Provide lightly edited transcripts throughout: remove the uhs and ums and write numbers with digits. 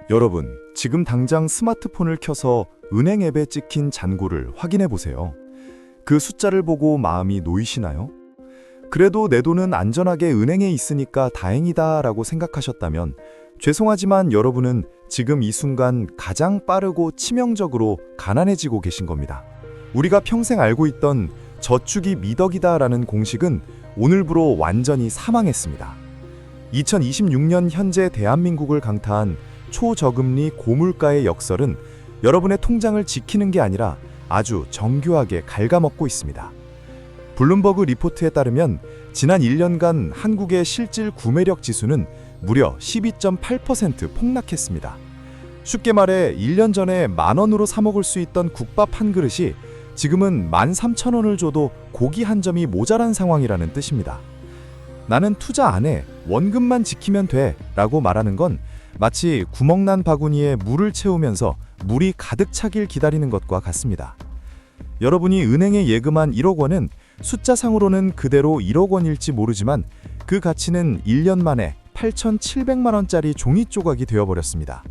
여러분, 지금 당장 스마트폰을 켜서 은행 앱에 찍힌 잔고를 확인해 보세요. 그 숫자를 보고 마음이 놓이시나요? 그래도 내 돈은 안전하게 은행에 있으니까 다행이다 라고 생각하셨다면 죄송하지만 여러분은 지금 이 순간 가장 빠르고 치명적으로 가난해지고 계신 겁니다. 우리가 평생 알고 있던 저축이 미덕이다 라는 공식은 오늘부로 완전히 사망했습니다. 2026년 현재 대한민국을 강타한 초저금리 고물가의 역설은 여러분의 통장을 지키는 게 아니라 아주 정교하게 갉아먹고 있습니다. 블룸버그 리포트에 따르면 지난 1년간 한국의 실질 구매력 지수는 무려 12.8% 폭락했습니다. 쉽게 말해 1년 전에 10,000원으로 사 먹을 수 있던 국밥 한 그릇이 지금은 13,000원을 줘도 고기 한 점이 모자란 상황이라는 뜻입니다. 나는 투자 안 해, 원금만 지키면 돼 라고 말하는 건 마치 구멍난 바구니에 물을 채우면서 물이 가득 차길 기다리는 것과 같습니다. 여러분이 은행에 예금한 1억 원은 숫자상으로는 그대로 1억 원일지 모르지만 그 가치는 1년 만에 8,700만 원짜리 종이 조각이 되어버렸습니다.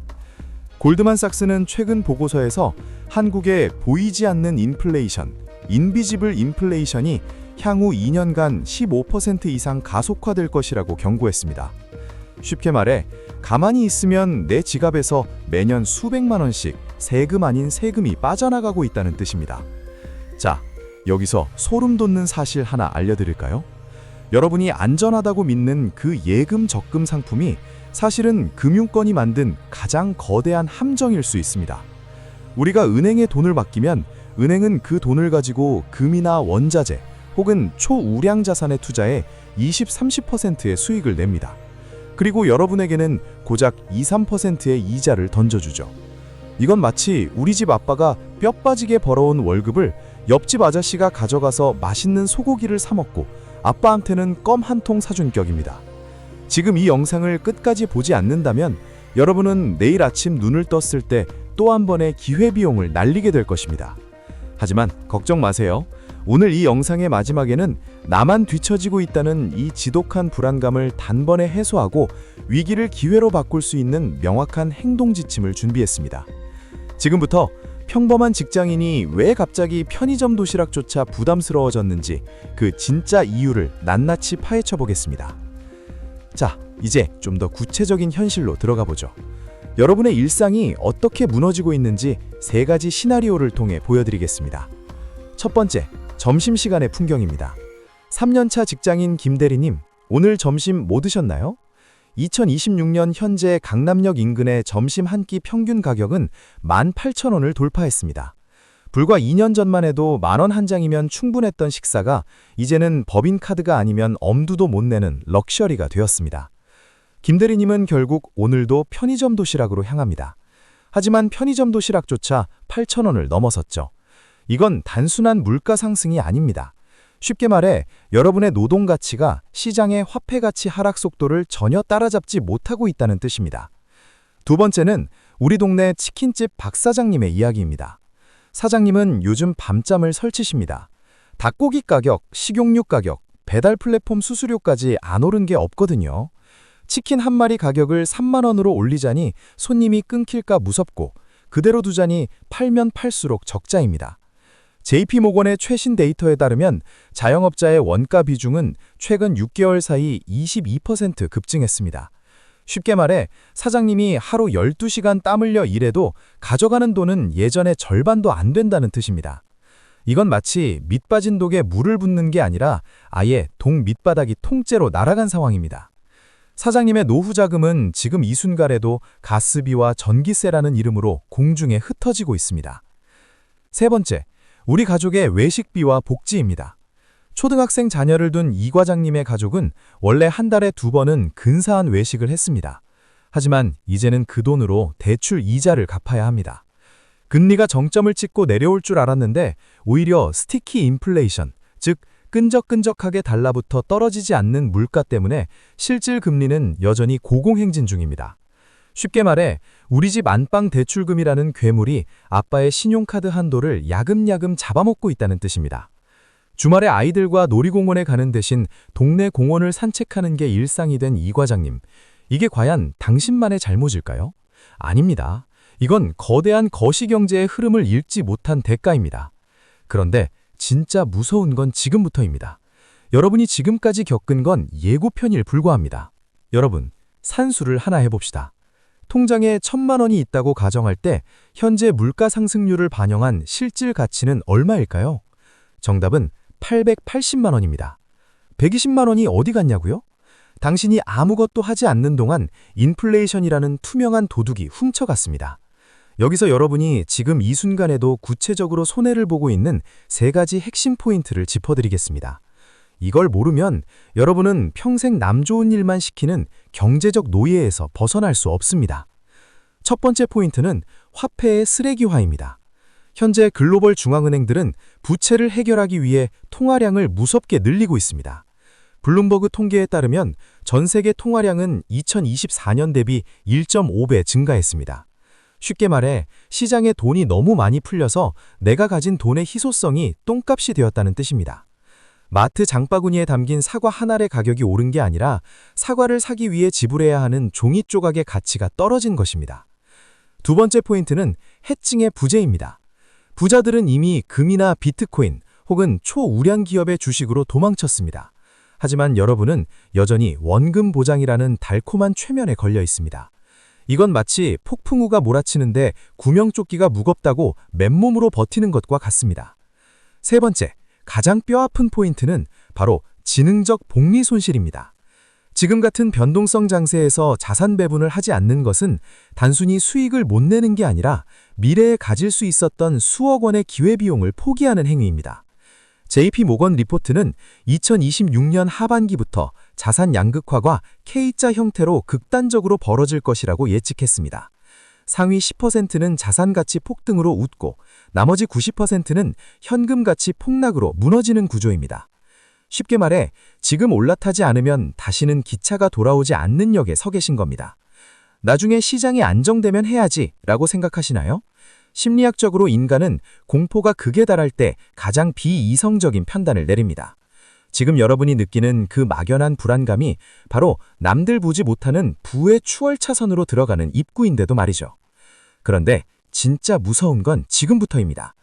골드만삭스는 최근 보고서에서 한국의 보이지 않는 인플레이션, 인비지블 인플레이션이 향후 2년간 15% 이상 가속화될 것이라고 경고했습니다. 쉽게 말해 가만히 있으면 내 지갑에서 매년 수백만 원씩 세금 아닌 세금이 빠져나가고 있다는 뜻입니다. 자, 여기서 소름 돋는 사실 하나 알려드릴까요? 여러분이 안전하다고 믿는 그 예금 적금 상품이 사실은 금융권이 만든 가장 거대한 함정일 수 있습니다. 우리가 은행에 돈을 맡기면 은행은 그 돈을 가지고 금이나 원자재 혹은 초우량 자산에 투자해 20-30%의 수익을 냅니다. 그리고 여러분에게는 고작 2-3%의 이자를 던져주죠. 이건 마치 우리 집 아빠가 뼈 빠지게 벌어온 월급을 옆집 아저씨가 가져가서 맛있는 소고기를 사 먹고 아빠한테는 껌 한 통 사준 격입니다. 지금 이 영상을 끝까지 보지 않는다면 여러분은 내일 아침 눈을 떴을 때 또 한 번의 기회비용을 날리게 될 것입니다. 하지만 걱정 마세요. 오늘 이 영상의 마지막에는 나만 뒤처지고 있다는 이 지독한 불안감을 단번에 해소하고 위기를 기회로 바꿀 수 있는 명확한 행동 지침을 준비했습니다. 지금부터 평범한 직장인이 왜 갑자기 편의점 도시락조차 부담스러워졌는지 그 진짜 이유를 낱낱이 파헤쳐 보겠습니다. 자, 이제 좀 더 구체적인 현실로 들어가 보죠. 여러분의 일상이 어떻게 무너지고 있는지 3가지 시나리오를 통해 보여드리겠습니다. 첫 번째, 점심시간의 풍경입니다. 3년차 직장인 김대리님, 오늘 점심 뭐 드셨나요? 2026년 현재 강남역 인근의 점심 한 끼 평균 가격은 18,000원을 돌파했습니다. 불과 2년 전만 해도 10,000원 한 장이면 충분했던 식사가 이제는 법인카드가 아니면 엄두도 못 내는 럭셔리가 되었습니다. 김대리님은 결국 오늘도 편의점 도시락으로 향합니다. 하지만 편의점 도시락조차 8,000원을 넘어섰죠. 이건 단순한 물가 상승이 아닙니다. 쉽게 말해 여러분의 노동 가치가 시장의 화폐 가치 하락 속도를 전혀 따라잡지 못하고 있다는 뜻입니다. 두 번째는 우리 동네 치킨집 박 사장님의 이야기입니다. 사장님은 요즘 밤잠을 설치십니다. 닭고기 가격, 식용유 가격, 배달 플랫폼 수수료까지 안 오른 게 없거든요. 치킨 한 마리 가격을 3만 원으로 올리자니 손님이 끊길까 무섭고 그대로 두자니 팔면 팔수록 적자입니다. JP모건의 최신 데이터에 따르면 자영업자의 원가 비중은 최근 6개월 사이 22% 급증했습니다. 쉽게 말해 사장님이 하루 12시간 땀 흘려 일해도 가져가는 돈은 예전의 절반도 안 된다는 뜻입니다. 이건 마치 밑 빠진 독에 물을 붓는 게 아니라 아예 동 밑바닥이 통째로 날아간 상황입니다. 사장님의 노후 자금은 지금 이 순간에도 가스비와 전기세라는 이름으로 공중에 흩어지고 있습니다. 세 번째, 우리 가족의 외식비와 복지입니다. 초등학생 자녀를 둔 이 과장님의 가족은 원래 한 달에 2번은 근사한 외식을 했습니다. 하지만 이제는 그 돈으로 대출 이자를 갚아야 합니다. 금리가 정점을 찍고 내려올 줄 알았는데 오히려 스티키 인플레이션, 즉 끈적끈적하게 달라붙어 떨어지지 않는 물가 때문에 실질 금리는 여전히 고공행진 중입니다. 쉽게 말해 우리 집 안방 대출금이라는 괴물이 아빠의 신용카드 한도를 야금야금 잡아먹고 있다는 뜻입니다. 주말에 아이들과 놀이공원에 가는 대신 동네 공원을 산책하는 게 일상이 된 이 과장님. 이게 과연 당신만의 잘못일까요? 아닙니다. 이건 거대한 거시경제의 흐름을 읽지 못한 대가입니다. 그런데 진짜 무서운 건 지금부터입니다. 여러분이 지금까지 겪은 건 예고편일 불과합니다. 여러분, 산수를 하나 해봅시다. 통장에 1,000만 원이 있다고 가정할 때 현재 물가 상승률을 반영한 실질 가치는 얼마일까요? 정답은 880만 원입니다. 120만 원이 어디 갔냐고요? 당신이 아무것도 하지 않는 동안 인플레이션이라는 투명한 도둑이 훔쳐갔습니다. 여기서 여러분이 지금 이 순간에도 구체적으로 손해를 보고 있는 3가지 핵심 포인트를 짚어드리겠습니다. 이걸 모르면 여러분은 평생 남 좋은 일만 시키는 경제적 노예에서 벗어날 수 없습니다. 첫 번째 포인트는 화폐의 쓰레기화입니다. 현재 글로벌 중앙은행들은 부채를 해결하기 위해 통화량을 무섭게 늘리고 있습니다. 블룸버그 통계에 따르면 전 세계 통화량은 2024년 대비 1.5배 증가했습니다. 쉽게 말해 시장에 돈이 너무 많이 풀려서 내가 가진 돈의 희소성이 똥값이 되었다는 뜻입니다. 마트 장바구니에 담긴 사과 한 알의 가격이 오른 게 아니라 사과를 사기 위해 지불해야 하는 종이 조각의 가치가 떨어진 것입니다. 두 번째 포인트는 해칭의 부재입니다. 부자들은 이미 금이나 비트코인 혹은 초우량 기업의 주식으로 도망쳤습니다. 하지만 여러분은 여전히 원금 보장이라는 달콤한 최면에 걸려 있습니다. 이건 마치 폭풍우가 몰아치는데 구명조끼가 무겁다고 맨몸으로 버티는 것과 같습니다. 세 번째, 가장 뼈아픈 포인트는 바로 지능적 복리 손실입니다. 지금 같은 변동성 장세에서 자산 배분을 하지 않는 것은 단순히 수익을 못 내는 게 아니라 미래에 가질 수 있었던 수억 원의 기회비용을 포기하는 행위입니다. JP 모건 리포트는 2026년 하반기부터 자산 양극화가 K자 형태로 극단적으로 벌어질 것이라고 예측했습니다. 상위 10%는 자산 가치 폭등으로 웃고 나머지 90%는 현금 가치 폭락으로 무너지는 구조입니다. 쉽게 말해 지금 올라타지 않으면 다시는 기차가 돌아오지 않는 역에 서 계신 겁니다. 나중에 시장이 안정되면 해야지 라고 생각하시나요? 심리학적으로 인간은 공포가 극에 달할 때 가장 비이성적인 판단을 내립니다. 지금 여러분이 느끼는 그 막연한 불안감이 바로 남들 보지 못하는 부의 추월차선으로 들어가는 입구인데도 말이죠. 그런데 진짜 무서운 건 지금부터입니다.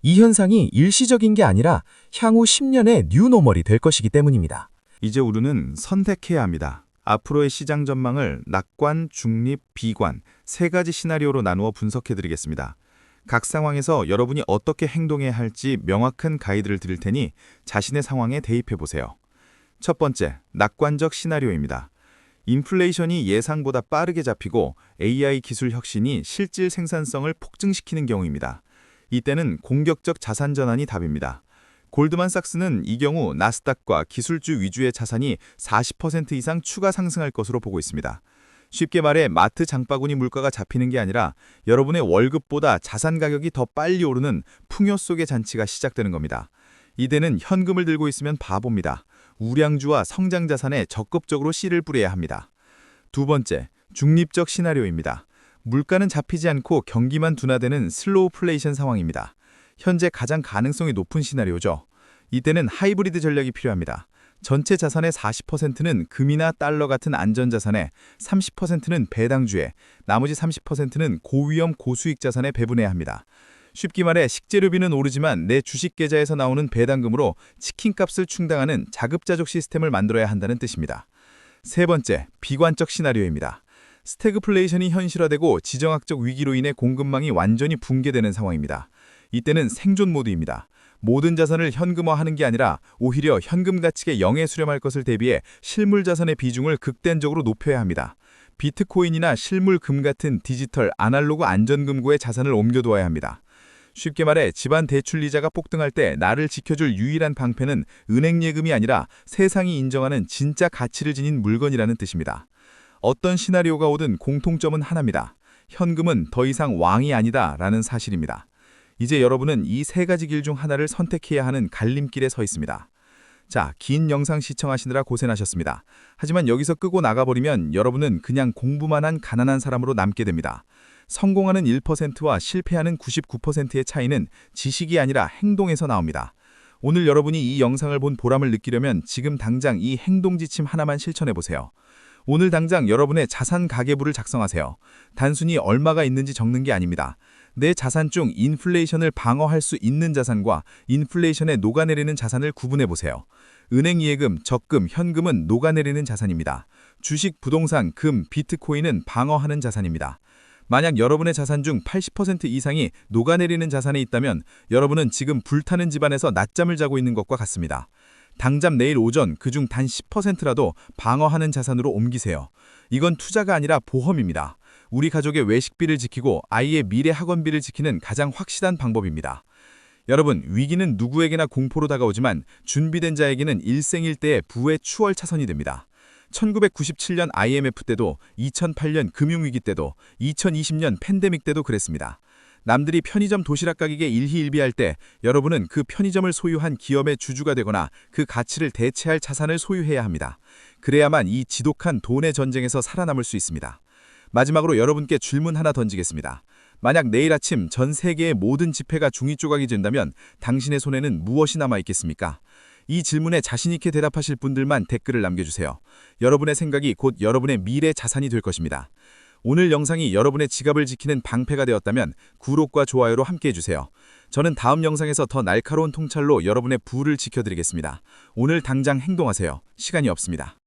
이 현상이 일시적인 게 아니라 향후 10년의 뉴노멀이 될 것이기 때문입니다. 이제 우리는 선택해야 합니다. 앞으로의 시장 전망을 낙관, 중립, 비관 3가지 시나리오로 나누어 분석해드리겠습니다. 각 상황에서 여러분이 어떻게 행동해야 할지 명확한 가이드를 드릴 테니 자신의 상황에 대입해보세요. 첫 번째, 낙관적 시나리오입니다. 인플레이션이 예상보다 빠르게 잡히고 AI 기술 혁신이 실질 생산성을 폭증시키는 경우입니다. 이때는 공격적 자산 전환이 답입니다. 골드만삭스는 이 경우 나스닥과 기술주 위주의 자산이 40% 이상 추가 상승할 것으로 보고 있습니다. 쉽게 말해 마트 장바구니 물가가 잡히는 게 아니라 여러분의 월급보다 자산 가격이 더 빨리 오르는 풍요 속의 잔치가 시작되는 겁니다. 이때는 현금을 들고 있으면 바보입니다. 우량주와 성장 자산에 적극적으로 씨를 뿌려야 합니다. 두 번째, 중립적 시나리오입니다. 물가는 잡히지 않고 경기만 둔화되는 슬로우플레이션 상황입니다. 현재 가장 가능성이 높은 시나리오죠. 이때는 하이브리드 전략이 필요합니다. 전체 자산의 40%는 금이나 달러 같은 안전자산에 30%는 배당주에, 나머지 30%는 고위험 고수익 자산에 배분해야 합니다. 쉽게 말해 식재료비는 오르지만 내 주식 계좌에서 나오는 배당금으로 치킨값을 충당하는 자급자족 시스템을 만들어야 한다는 뜻입니다. 세 번째, 비관적 시나리오입니다. 스태그플레이션이 현실화되고 지정학적 위기로 인해 공급망이 완전히 붕괴되는 상황입니다. 이때는 생존 모드입니다. 모든 자산을 현금화하는 게 아니라 오히려 현금 가치가 0에 수렴할 것을 대비해 실물 자산의 비중을 극단적으로 높여야 합니다. 비트코인이나 실물금 같은 디지털 아날로그 안전금고에 자산을 옮겨두어야 합니다. 쉽게 말해 집안 대출 이자가 폭등할 때 나를 지켜줄 유일한 방패는 은행 예금이 아니라 세상이 인정하는 진짜 가치를 지닌 물건이라는 뜻입니다. 어떤 시나리오가 오든 공통점은 하나입니다. 현금은 더 이상 왕이 아니다 라는 사실입니다. 이제 여러분은 이 3가지 길 중 하나를 선택해야 하는 갈림길에 서 있습니다. 자, 긴 영상 시청하시느라 고생하셨습니다. 하지만 여기서 끄고 나가버리면 여러분은 그냥 공부만 한 가난한 사람으로 남게 됩니다. 성공하는 1%와 실패하는 99%의 차이는 지식이 아니라 행동에서 나옵니다. 오늘 여러분이 이 영상을 본 보람을 느끼려면 지금 당장 이 행동 지침 하나만 실천해보세요. 오늘 당장 여러분의 자산 가계부를 작성하세요. 단순히 얼마가 있는지 적는 게 아닙니다. 내 자산 중 인플레이션을 방어할 수 있는 자산과 인플레이션에 녹아내리는 자산을 구분해 보세요. 은행 이해금, 적금, 현금은 녹아내리는 자산입니다. 주식, 부동산, 금, 비트코인은 방어하는 자산입니다. 만약 여러분의 자산 중 80% 이상이 녹아내리는 자산에 있다면 여러분은 지금 불타는 집안에서 낮잠을 자고 있는 것과 같습니다. 당장 내일 오전 그중 단 10%라도 방어하는 자산으로 옮기세요. 이건 투자가 아니라 보험입니다. 우리 가족의 외식비를 지키고 아이의 미래 학원비를 지키는 가장 확실한 방법입니다. 여러분, 위기는 누구에게나 공포로 다가오지만 준비된 자에게는 일생일대의 부의 추월 차선이 됩니다. 1997년 IMF 때도, 2008년 금융위기 때도, 2020년 팬데믹 때도 그랬습니다. 남들이 편의점 도시락 가격에 일희일비할 때 여러분은 그 편의점을 소유한 기업의 주주가 되거나 그 가치를 대체할 자산을 소유해야 합니다. 그래야만 이 지독한 돈의 전쟁에서 살아남을 수 있습니다. 마지막으로 여러분께 질문 하나 던지겠습니다. 만약 내일 아침 전 세계의 모든 지폐가 종이 조각이 된다면 당신의 손에는 무엇이 남아있겠습니까? 이 질문에 자신 있게 대답하실 분들만 댓글을 남겨주세요. 여러분의 생각이 곧 여러분의 미래 자산이 될 것입니다. 오늘 영상이 여러분의 지갑을 지키는 방패가 되었다면 구독과 좋아요로 함께해주세요. 저는 다음 영상에서 더 날카로운 통찰로 여러분의 부를 지켜드리겠습니다. 오늘 당장 행동하세요. 시간이 없습니다.